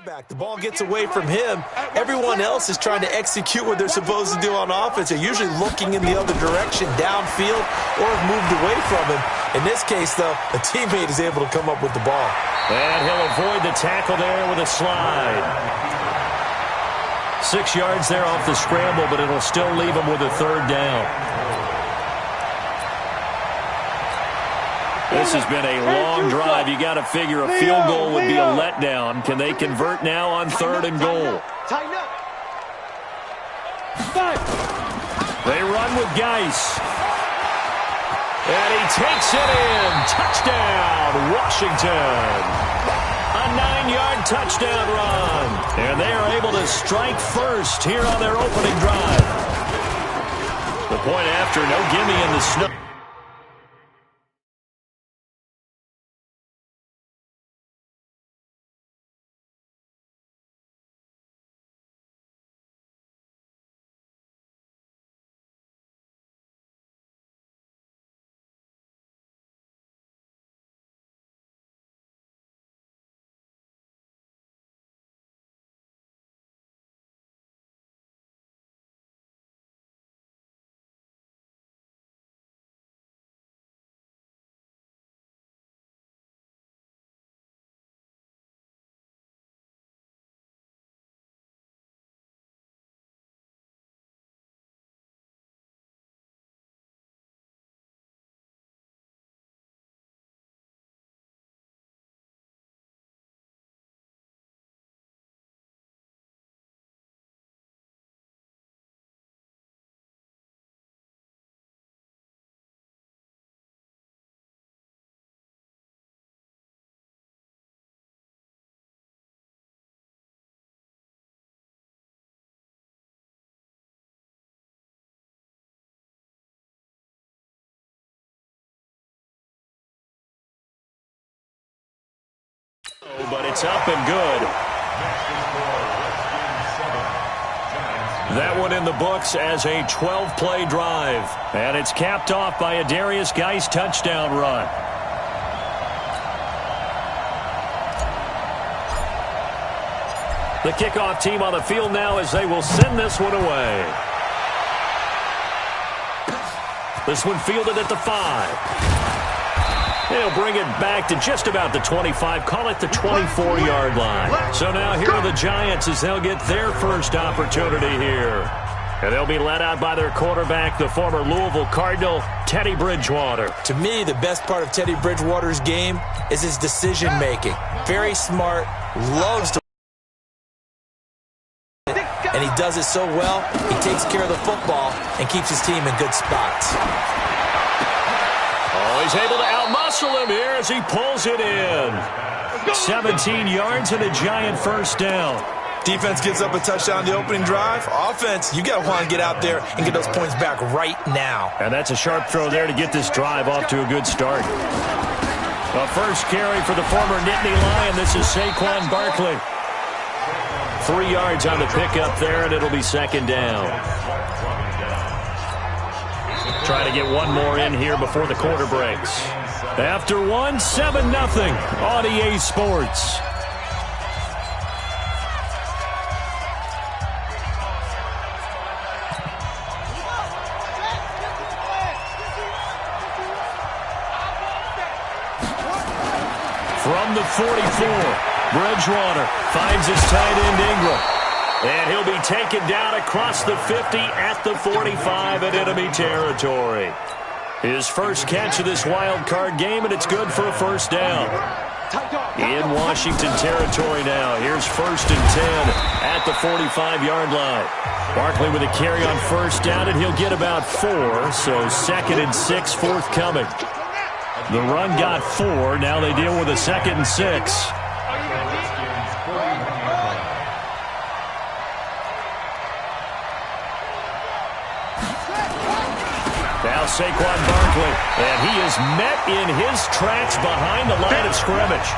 quarterback. The ball gets away from him. Everyone else is trying to execute what they're supposed to do on offense. They're usually looking in the other direction, downfield, or have moved away from him. In this case, though, a teammate is able to come up with the ball. And he'll avoid the tackle there with a slide. 6 yards there off the scramble, but it'll still leave him with a third down. This has been a long drive. You got to figure a field goal would be a letdown. Can they convert now on 3rd and goal? They run with Geis. And he takes it in. Touchdown, Washington. A 9-yard touchdown run. And they are able to strike first here on their opening drive. The point after, no gimme in the snow. But it's up and good. That one in the books as a 12-play drive. And it's capped off by a Darius Geis touchdown run. The kickoff team on the field now as they will send this one away. This one fielded at the 5. They'll bring it back to just about the 25, call it the 24-yard line. So now here are the Giants as they'll get their first opportunity here. And they'll be led out by their quarterback, the former Louisville Cardinal, Teddy Bridgewater. To me, the best part of Teddy Bridgewater's game is his decision-making. Very smart, loves to and he does it so well, he takes care of the football and keeps his team in good spots. Oh, he's able to outmuscle him here as he pulls it in. 17 yards and a Giant first down. Defense gives up a touchdown the opening drive. Offense, you got to want to get out there and get those points back right now. And that's a sharp throw there to get this drive off to a good start. A first carry for the former Nittany Lion. This is Saquon Barkley. 3 yards on the pickup there, and it'll be second down. Try to get one more in here before the quarter breaks. After one, 7-0 on EA Sports. From the 44. Bridgewater finds his tight end Ingram. And he'll be taken down across the 50 at the 45 in enemy territory. His first catch of this wild card game, and it's good for a first down. In Washington territory now. Here's 1st and 10 at the 45-yard line. Barkley with a carry on first down, and he'll get about 4. So 2nd and 6 forthcoming. The run got 4. Now they deal with a 2nd and 6. Now Saquon Barkley, and he is met in his tracks behind the line of scrimmage.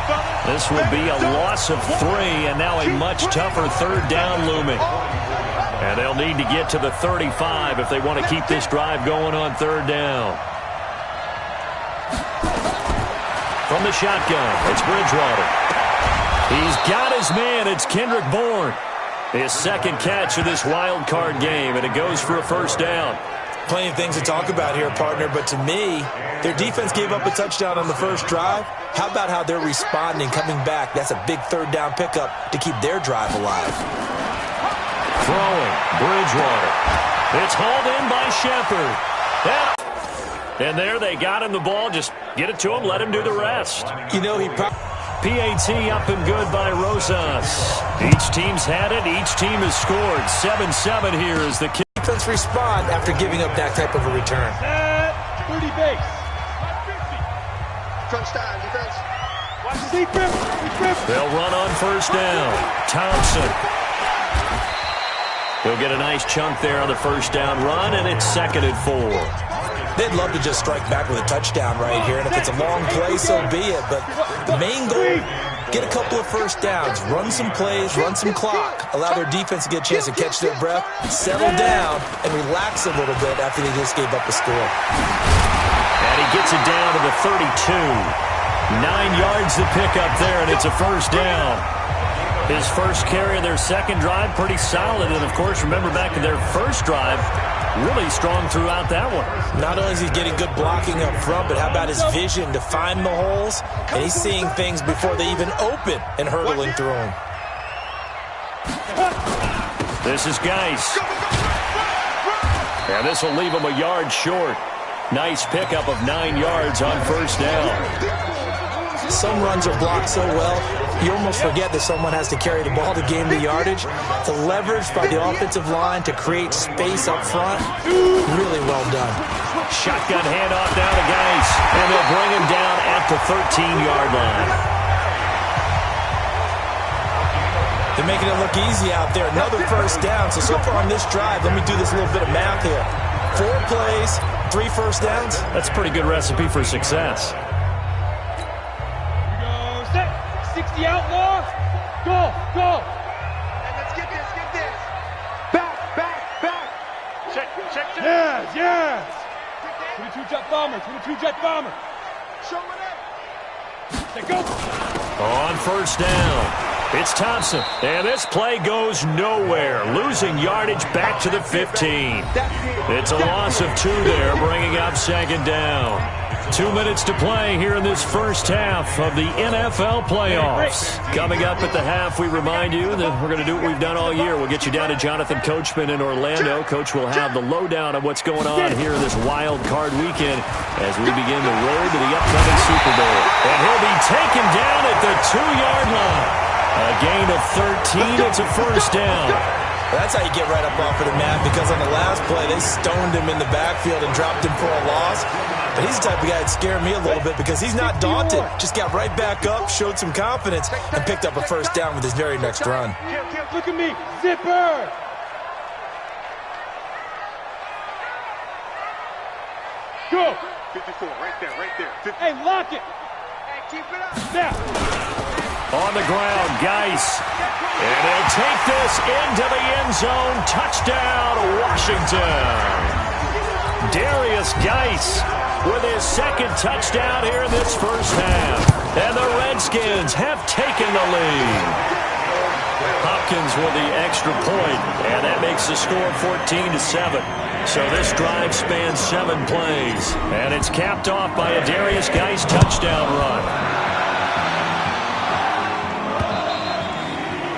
This will be a loss of 3, and now a much tougher third down looming. And they'll need to get to the 35 if they want to keep this drive going on third down. From the shotgun, it's Bridgewater. He's got his man. It's Kendrick Bourne. His second catch of this wild card game, and it goes for a first down. Plenty of things to talk about here, partner, but to me, their defense gave up a touchdown on the first drive. How about how they're responding, coming back? That's a big third down pickup to keep their drive alive. Throwing, Bridgewater. It's hauled in by Shepard. And there they got him the ball. Just get it to him, let him do the rest. You know, PAT up and good by Rosas. Each team's had it. Each team has scored. 7-7 here is the kick. Defense respond after giving up that type of a return. 30 base. 550. Touchdown, defense. Watch the defense. They'll run on first down. Thompson. He'll get a nice chunk there on the first down run, and it's 2nd and 4. They'd love to just strike back with a touchdown right here, and if it's a long play, so be it. But the main goal, get a couple of first downs, run some plays, run some clock, allow their defense to get a chance to catch their breath, settle down, and relax a little bit after they just gave up a score. And he gets it down to the 32. 9 yards to pick up there, and it's a first down. His first carry of their second drive, pretty solid. And, of course, remember back to their first drive, really strong throughout that one. Not only is he getting good blocking up front, but how about his vision to find the holes? And he's seeing things before they even open and hurdling through them. This is Geis. And this will leave him a yard short. Nice pickup of 9 yards on first down. Some runs are blocked so well, you almost forget that someone has to carry the ball to gain the yardage. The leverage by the offensive line to create space up front, really well done. Shotgun handoff now to Geis, and they'll bring him down at the 13-yard line. They're making it look easy out there. Another first down. So far on this drive, let me do this little bit of math here. 4 plays, 3 first downs. That's a pretty good recipe for success. 60 outlaws. Go. And let's get this. Back. Check. Yes. 22 jet bomber. Show it. Let's go. On first down, it's Thompson. And this play goes nowhere. Losing yardage back to the 15. It's a loss of 2 there, bringing up 2nd down. 2 minutes to play here in this first half of the NFL playoffs. Coming up at the half, we remind you that we're going to do what we've done all year. We'll get you down to Jonathan Coachman in Orlando. Coach will have the lowdown of what's going on here in this wild card weekend as we begin the road to the upcoming Super Bowl. And he'll be taken down at the 2-yard line. A gain of 13. It's a first down. That's how you get right up off of the mat, because on the last play, they stoned him in the backfield and dropped him for a loss. But he's the type of guy that scared me a little bit because he's not daunted. Just got right back up, showed some confidence, and picked up a first down with his very next run. Look at me. Zipper. Go. 54, right there. 50. Hey, lock it. Hey, keep it up. Now. On the ground, Geis. And he'll take this into the end zone. Touchdown, Washington. Darius Geis with his second touchdown here in this first half. And the Redskins have taken the lead. Hopkins with the extra point, and that makes the score 14-7. So this drive spans 7 plays, and it's capped off by a Darius Geis touchdown run.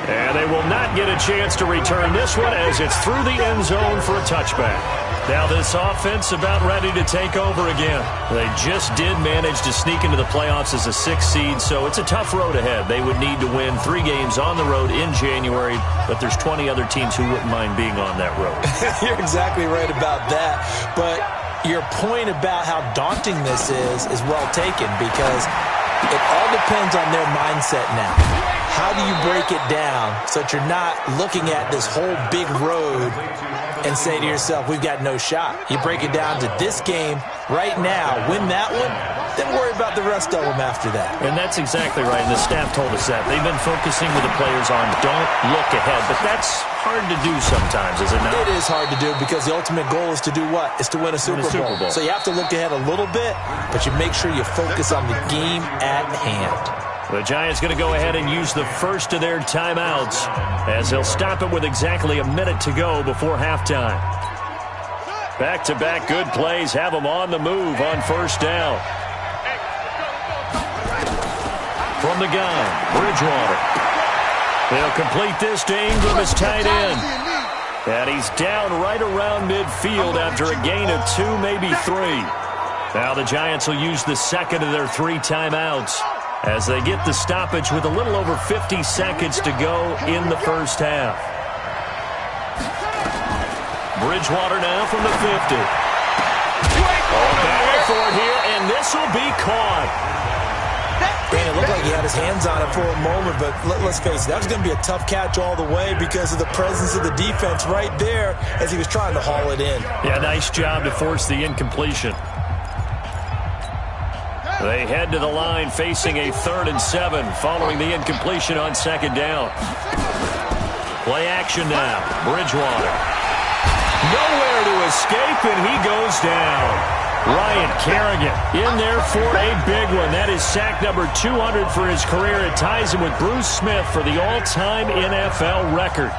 And they will not get a chance to return this one as it's through the end zone for a touchback. Now this offense about ready to take over again. They just did manage to sneak into the playoffs as a 6th seed, so it's a tough road ahead. They would need to win 3 games on the road in January, but there's 20 other teams who wouldn't mind being on that road. You're exactly right about that. But your point about how daunting this is well taken, because it all depends on their mindset now. How do you break it down so that you're not looking at this whole big road and say to yourself, we've got no shot? You break it down to this game right now, win that one, then worry about the rest of them after that. And that's exactly right, and the staff told us that. They've been focusing with the players on don't look ahead, but that's hard to do sometimes, is it not? It is hard to do because the ultimate goal is to do what? Is to win a Super Bowl. So you have to look ahead a little bit, but you make sure you focus on the game at hand. The Giants going to go ahead and use the first of their timeouts as they'll stop it with exactly a minute to go before halftime. Back-to-back good plays have them on the move on first down. From the gun, Bridgewater. They'll complete this to Ingram as tight end. And he's down right around midfield after a gain of 2, maybe 3. Now the Giants will use the second of their 3 timeouts as they get the stoppage with a little over 50 seconds to go in the first half. Bridgewater now from the 50. Battle for it here, and this will be caught. Man, it looked like he had his hands on it for a moment, but let's face it, that was going to be a tough catch all the way because of the presence of the defense right there as he was trying to haul it in. Yeah, nice job to force the incompletion. They head to the line facing a 3rd and 7 following the incompletion on second down. Play action now. Bridgewater. Nowhere to escape, and he goes down. Ryan Kerrigan in there for a big one. That is sack number 200 for his career. It ties him with Bruce Smith for the all-time NFL record.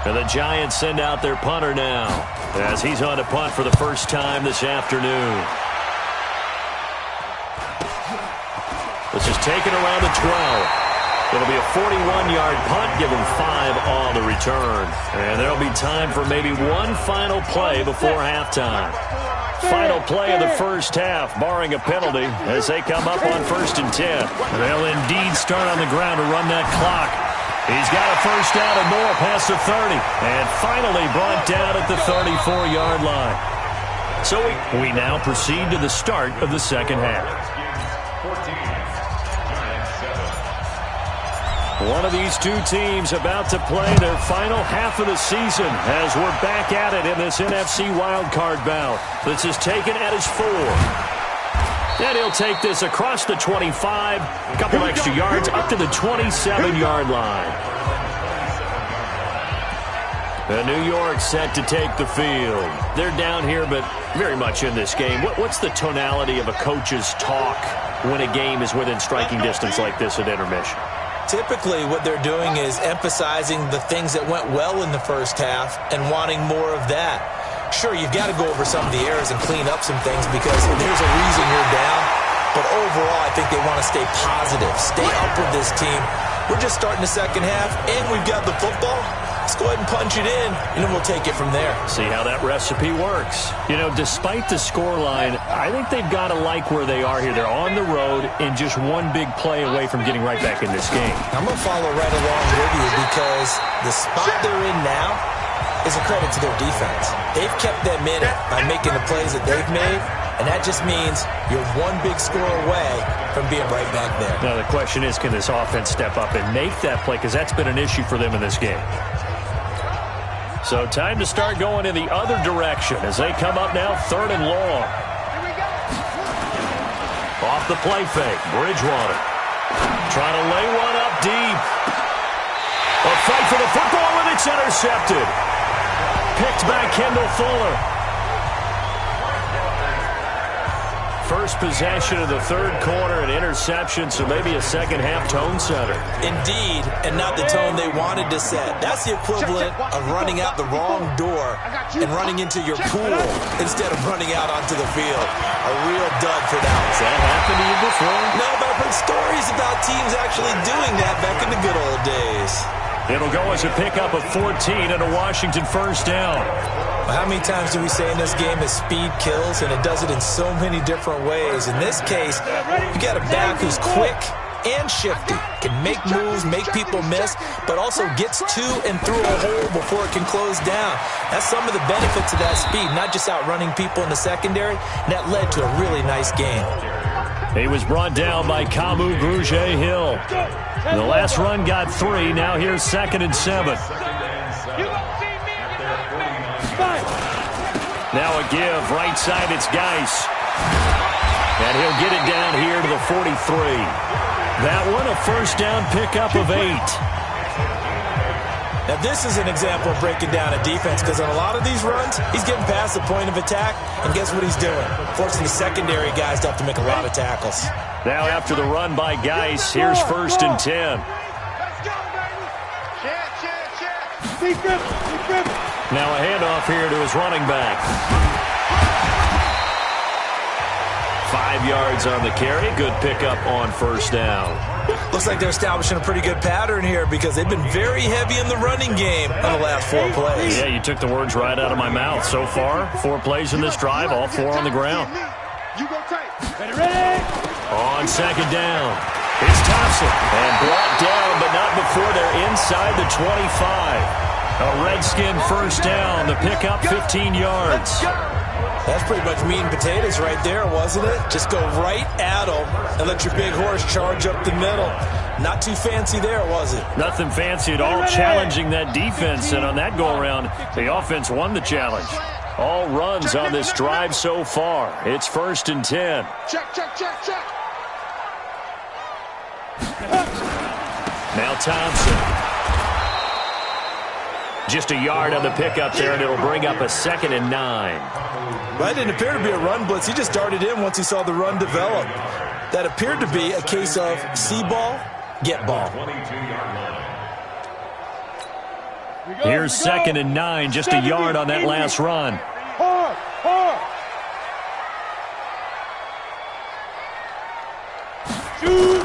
And the Giants send out their punter now as he's on to punt for the first time this afternoon. This is taken around the 12. It'll be a 41-yard punt, give him 5 on the return. And there'll be time for maybe one final play before halftime. Final play of the first half, barring a penalty, as they come up on 1st and 10. They'll indeed start on the ground to run that clock. He's got a first down and more past the 30. And finally brought down at the 34-yard line. So we now proceed to the start of the second half. One of these two teams about to play their final half of the season as we're back at it in this NFC wildcard bout. This is taken at his 4. And he'll take this across the 25, a couple extra yards up to the 27-yard line. And New York set to take the field. They're down here, but very much in this game. What's the tonality of a coach's talk when a game is within striking distance like this at intermission? Typically, what they're doing is emphasizing the things that went well in the first half and wanting more of that. Sure, you've got to go over some of the errors and clean up some things because there's a reason you're down. But overall, I think they want to stay positive, stay up with this team. We're just starting the second half, and we've got the football. Let's go ahead and punch it in, and then we'll take it from there. See how that recipe works. You know, despite the scoreline, I think they've got to like where they are here. They're on the road and just one big play away from getting right back in this game. I'm going to follow right along with you because the spot they're in now is a credit to their defense. They've kept them in it by making the plays that they've made, and that just means you're one big score away from being right back there. Now, the question is, can this offense step up and make that play? Because that's been an issue for them in this game. So time to start going in the other direction as they come up now 3rd and long. Off the play fake, Bridgewater. Trying to lay one up deep. A fight for the football, and it's intercepted. Picked by Kendall Fuller. First possession of the 3rd quarter, an interception, so maybe a second-half tone setter. Indeed, and not the tone they wanted to set. That's the equivalent of running out the wrong door and running into your pool instead of running out onto the field. A real dud for that. Has that happened to you before? No, but I've heard stories about teams actually doing that back in the good old days. It'll go as a pickup of 14 and a Washington first down. How many times do we say in this game that speed kills, and it does it in so many different ways? In this case, you got a back who's quick and shifty, can make moves, make people miss, but also gets to and through a hole before it can close down. That's some of the benefits of that speed, not just outrunning people in the secondary, and that led to a really nice game. He was brought down by Kamu Grugier-Hill. The last run got 3. Now here's 2nd and 7. Now a give, right side, it's Geis. And he'll get it down here to the 43. That one, a first down pickup of 8. Now, this is an example of breaking down a defense because on a lot of these runs, he's getting past the point of attack, and guess what he's doing? Forcing the secondary guys to have to make a lot of tackles. Now after the run by Geis, here's 1st and 10. Now a handoff here to his running back. 5 yards on the carry. Good pickup on 1st down. Looks like they're establishing a pretty good pattern here because they've been very heavy in the running game on the last 4 plays. Yeah, you took the words right out of my mouth. So far, 4 plays in this drive, all 4 on the ground. On 2nd down, it's Thompson. And brought down, but not before they're inside the 25. A Redskin 1st down. The pickup, 15 yards. That's pretty much meat and potatoes right there, wasn't it? Just go right at them and let your big horse charge up the middle. Not too fancy there, was it? Nothing fancy at all, challenging that defense. And on that go-around, the offense won the challenge. All runs on this drive so far. It's 1st and 10. Check. Now Thompson. Just a yard on the pickup there, and it'll bring up a 2nd and 9. Well, it didn't appear to be a run blitz. He just darted in once he saw the run develop. That appeared to be a case of see ball, get ball. Here's 2nd and 9, just a yard on that last run. Hard. Shoot.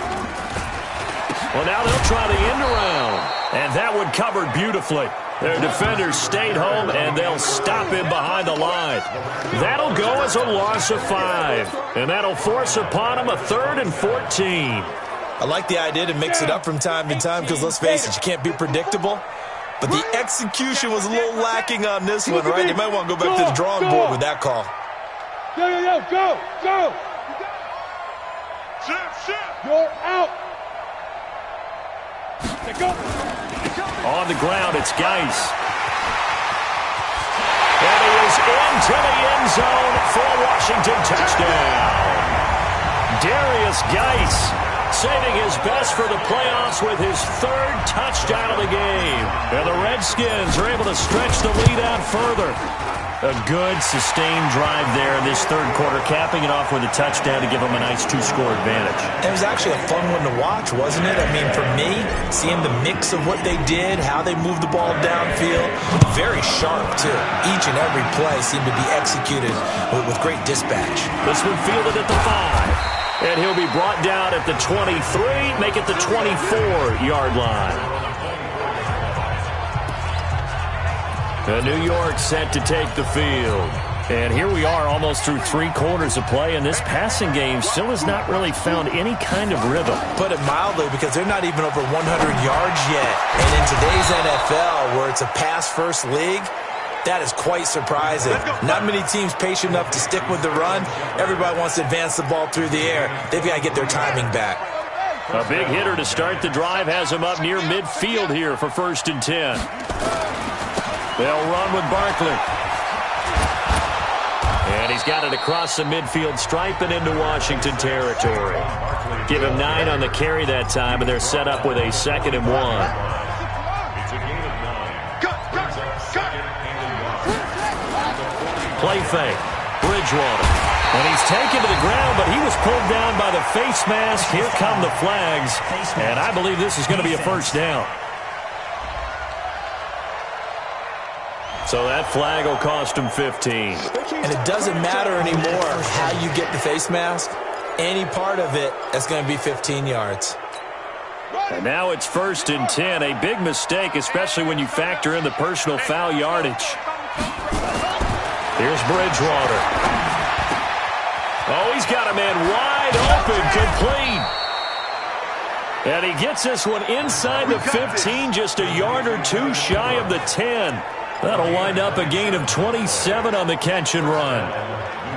Well, now they'll try the end around, and that one covered beautifully. Their defenders stayed home, and they'll stop him behind the line. That'll go as a loss of 5, and that'll force upon him a 3rd and 14. I like the idea to mix it up from time to time because, let's face it, you can't be predictable. But the execution was a little lacking on this one, right? They might want to go back to the drawing board with that call. Go. You're out. Go. On the ground, it's Geis. And he is into the end zone for a Washington touchdown. Darius Geis saving his best for the playoffs with his 3rd touchdown of the game. And the Redskins are able to stretch the lead out further. A good, sustained drive there in this 3rd quarter, capping it off with a touchdown to give them a nice 2-score advantage. It was actually a fun one to watch, wasn't it? I mean, for me, seeing the mix of what they did, how they moved the ball downfield, very sharp, too. Each and every play seemed to be executed with great dispatch. This one fielded at the 5. And he'll be brought down at the 23, make it the 24-yard line. New York set to take the field. And here we are almost through 3 quarters of play, and this passing game still has not really found any kind of rhythm. Put it mildly, because they're not even over 100 yards yet. And in today's NFL, where it's a pass-first league, that is quite surprising. Not many teams patient enough to stick with the run. Everybody wants to advance the ball through the air. They've got to get their timing back. A big hitter to start the drive has him up near midfield here for 1st and 10. They'll run with Barkley. And he's got it across the midfield stripe and into Washington territory. Give him 9 on the carry that time, and they're set up with a 2nd and 1. Play fake. Bridgewater. And he's taken to the ground, but he was pulled down by the face mask. Here come the flags. And I believe this is going to be a 1st down. So that flag will cost him 15. And it doesn't matter anymore how you get the face mask. Any part of it is going to be 15 yards. And now it's 1st and 10. A big mistake, especially when you factor in the personal foul yardage. Here's Bridgewater. Oh, he's got a man wide open, complete. And he gets this one inside the 15, just a yard or 2 shy of the 10. That'll wind up a gain of 27 on the catch and run.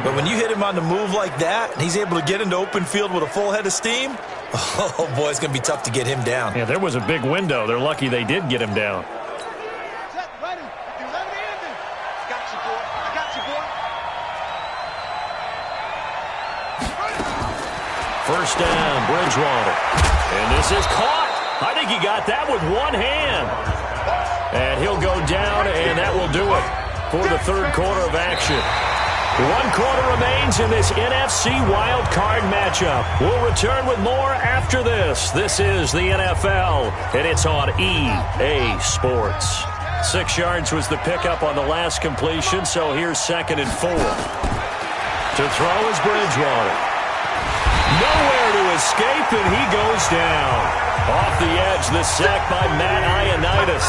But when you hit him on the move like that, and he's able to get into open field with a full head of steam, oh, boy, it's going to be tough to get him down. Yeah, there was a big window. They're lucky they did get him down. First down, Bridgewater. And this is caught. I think he got that with one hand. And he'll go down, and that will do it for the third quarter of action. 1 quarter remains in this NFC Wild Card matchup. We'll return with more after this. This is the NFL, and it's on EA Sports. 6 yards was the pickup on the last completion, so here's 2nd and 4. To throw is Bridgewater. Nowhere to escape, and he goes down. Off the edge, the sack by Matt Ioannidis.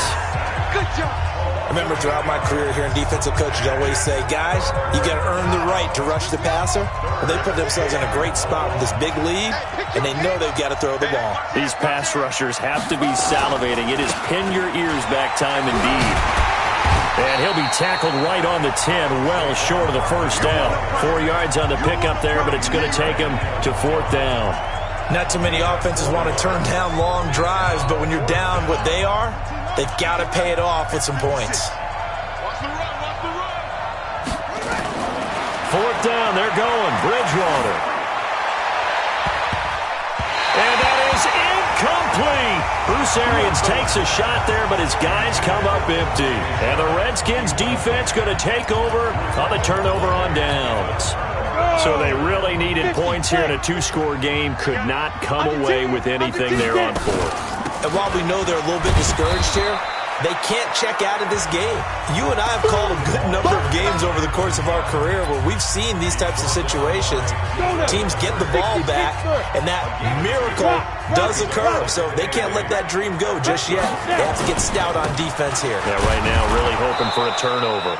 Good job. I remember throughout my career here in defensive coaches always say, guys, you got to earn the right to rush the passer. Well, they put themselves in a great spot with this big lead, and they know they've got to throw the ball. These pass rushers have to be salivating. It is pin your ears back time indeed. And he'll be tackled right on the 10, well short of the first down. 4 yards on the pickup there, but it's going to take him to 4th down. Not too many offenses want to turn down long drives, but when you're down what they are, they've got to pay it off with some points. Watch the run, watch the run. 4th down, they're going. Bridgewater. And that is incomplete. Bruce Arians takes a shot there, but his guys come up empty. And the Redskins defense going to take over on the turnover on downs. So they really needed points here in a 2-score game. Could not come away with anything there on 4th. And while we know they're a little bit discouraged here, they can't check out of this game. You and I have called a good number of games over the course of our career where we've seen these types of situations. Teams get the ball back, and that miracle does occur. So they can't let that dream go just yet. They have to get stout on defense here. Yeah, right now really hoping for a turnover.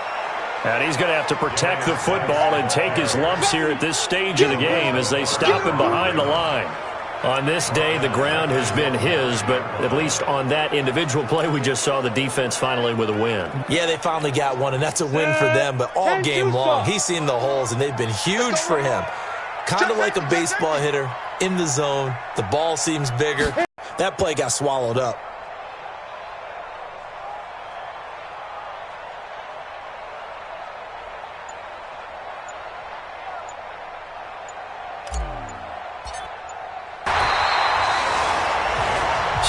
And he's going to have to protect the football and take his lumps here at this stage of the game as they stop him behind the line. On this day, the ground has been his, but at least on that individual play, we just saw the defense finally with a win. Yeah, they finally got one, and that's a win for them. But all game long, he's seen the holes, and they've been huge for him. Kind of like a baseball hitter in the zone. The ball seems bigger. That play got swallowed up.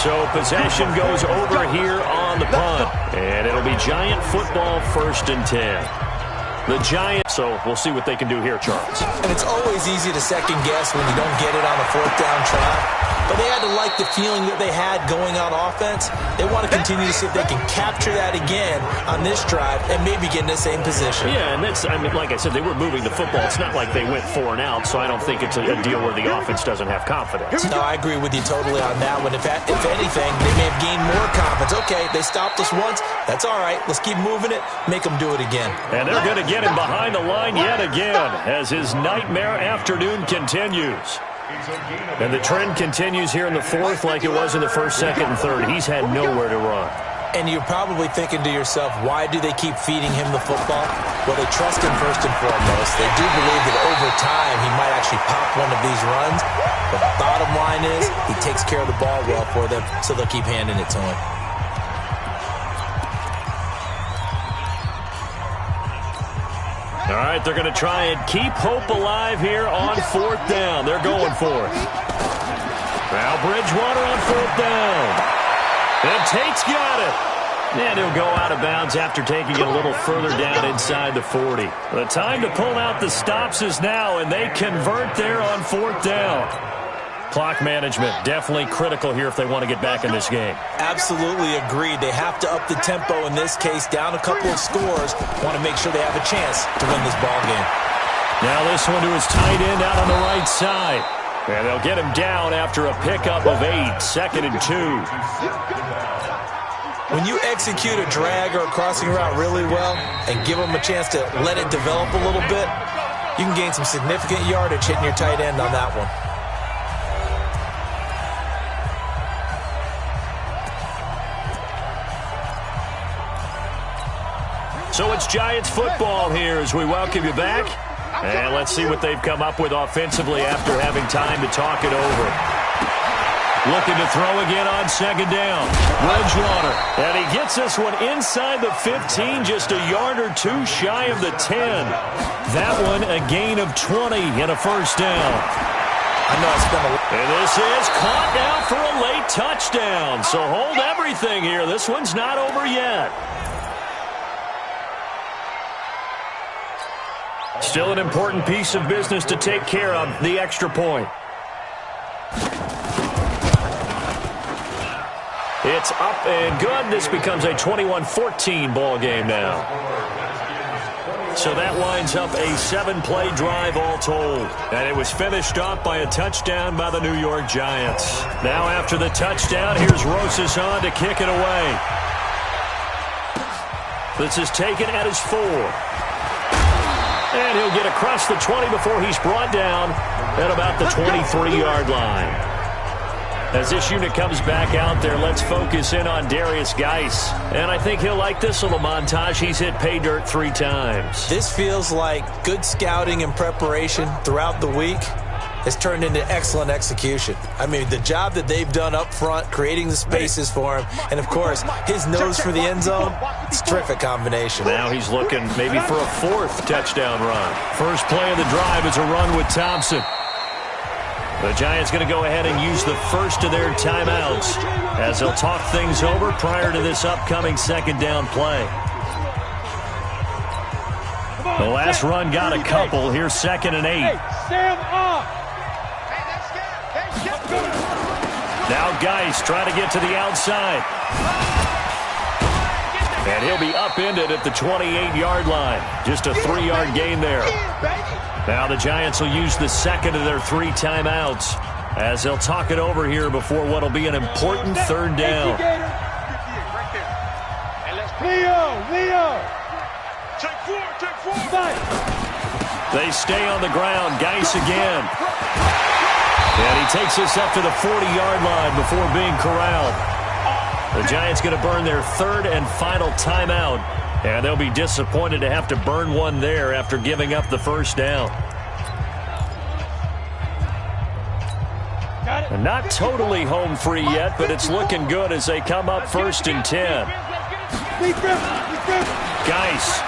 So possession goes over here on the punt. And it'll be Giant football 1st and 10. The Giants, so we'll see what they can do here, Charles. And it's always easy to second guess when you don't get it on a 4th down try. But they had to like the feeling that they had going on offense. They want to continue to see if they can capture that again on this drive and maybe get in the same position. Yeah, and that's, I mean, like I said, they were moving the football. It's not like they went 4 and out, so I don't think it's a deal where the offense doesn't have confidence. No, I agree with you totally on that one. If anything, they may have gained more confidence. Okay, they stopped us once. That's all right. Let's keep moving it. Make them do it again. And they're going to get him behind the line yet again as his nightmare afternoon continues. And the trend continues here in the 4th like it was in the 1st, 2nd, and 3rd. He's had nowhere to run. And you're probably thinking to yourself, why do they keep feeding him the football? Well, they trust him first and foremost. They do believe that over time he might actually pop one of these runs. But the bottom line is he takes care of the ball well for them, so they'll keep handing it to him. All right, they're going to try and keep hope alive here on 4th down. They're going for it. Now Bridgewater on 4th down. And Tate's got it. And he'll go out of bounds after taking it a little further down inside the 40. The time to pull out the stops is now, and they convert there on 4th down. Clock management, definitely critical here if they want to get back in this game. Absolutely agreed. They have to up the tempo in this case, down a couple of scores. Want to make sure they have a chance to win this ball game. Now this one to his tight end out on the right side. And they'll get him down after a pickup of 8, 2nd and 2. When you execute a drag or a crossing route really well and give them a chance to let it develop a little bit, you can gain some significant yardage hitting your tight end on that one. So it's Giants football here as we welcome you back. And let's see what they've come up with offensively after having time to talk it over. Looking to throw again on 2nd down. Bridgewater. And he gets this one inside the 15, just a yard or 2 shy of the 10. That one a gain of 20 and a 1st down. I know it's been a... And this is caught now for a late touchdown. So hold everything here. This one's not over yet. Still an important piece of business to take care of, the extra point. It's up and good. This becomes a 21-14 ball game now. So that winds up a 7-play drive all told. And it was finished off by a touchdown by the New York Giants. Now after the touchdown, here's Rosas on to kick it away. This is taken at his 4. And he'll get across the 20 before he's brought down at about the 23-yard line. As this unit comes back out there, let's focus in on Darius Geis. And I think he'll like this little montage. He's hit pay dirt 3 times. This feels like good scouting and preparation throughout the week has turned into excellent execution. I mean, the job that they've done up front, creating the spaces for him, and, of course, his nose for the end zone, it's a terrific combination. Now he's looking maybe for a 4th touchdown run. First play of the drive is a run with Thompson. The Giants going to go ahead and use the first of their timeouts as they'll talk things over prior to this upcoming 2nd down play. The last run got a couple. Here's 2nd and 8. Now Geis trying to get to the outside. And he'll be upended at the 28-yard line. Just a 3-yard gain there. Now the Giants will use the 2nd of their 3 timeouts as they'll talk it over here before what will be an important 3rd down. Leo! They stay on the ground. Geis again. And he takes this up to the 40-yard line before being corralled. The Giants going to burn their 3rd and final timeout. And they'll be disappointed to have to burn one there after giving up the 1st down. And not totally home free yet, but it's looking good as they come up 1st and 10. Geis.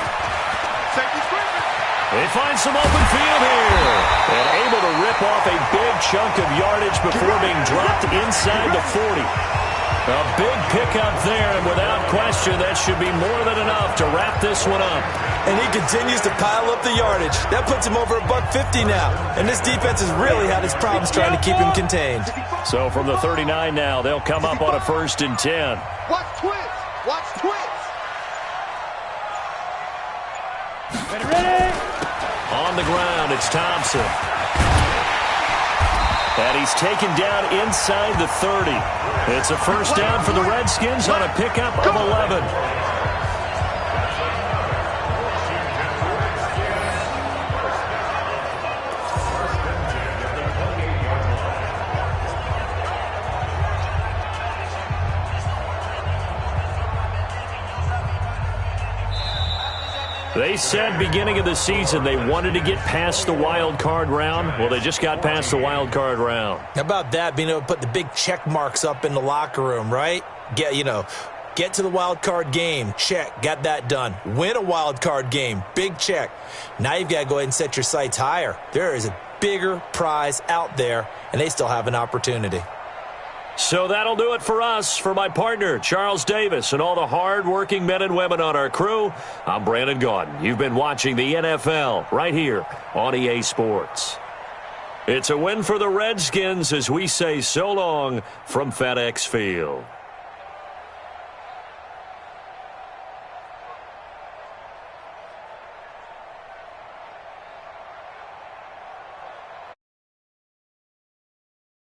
They find some open field here. And able to rip off a big chunk of yardage before being dropped inside the 40. A big pickup there, and without question, that should be more than enough to wrap this one up. And he continues to pile up the yardage. That puts him over $150 now. And this defense has really had its problems trying to keep him contained. So from the 39 now, they'll come up on a 1st and 10. Watch twins! Watch twins! Ready? On the ground, it's Thompson. And he's taken down inside the 30. It's a 1st down for the Redskins on a pickup of 11. They said beginning of the season they wanted to get past the wild card round. Well, they just got past the wild card round. How about that, being able to put the big check marks up in the locker room, right? Get to the wild card game, check, got that done. Win a wild card game, big check. Now you've got to go ahead and set your sights higher. There is a bigger prize out there, and they still have an opportunity. So that'll do it for us. For my partner, Charles Davis, and all the hard-working men and women on our crew, I'm Brandon Gaudin. You've been watching the NFL right here on EA Sports. It's a win for the Redskins as we say so long from FedEx Field.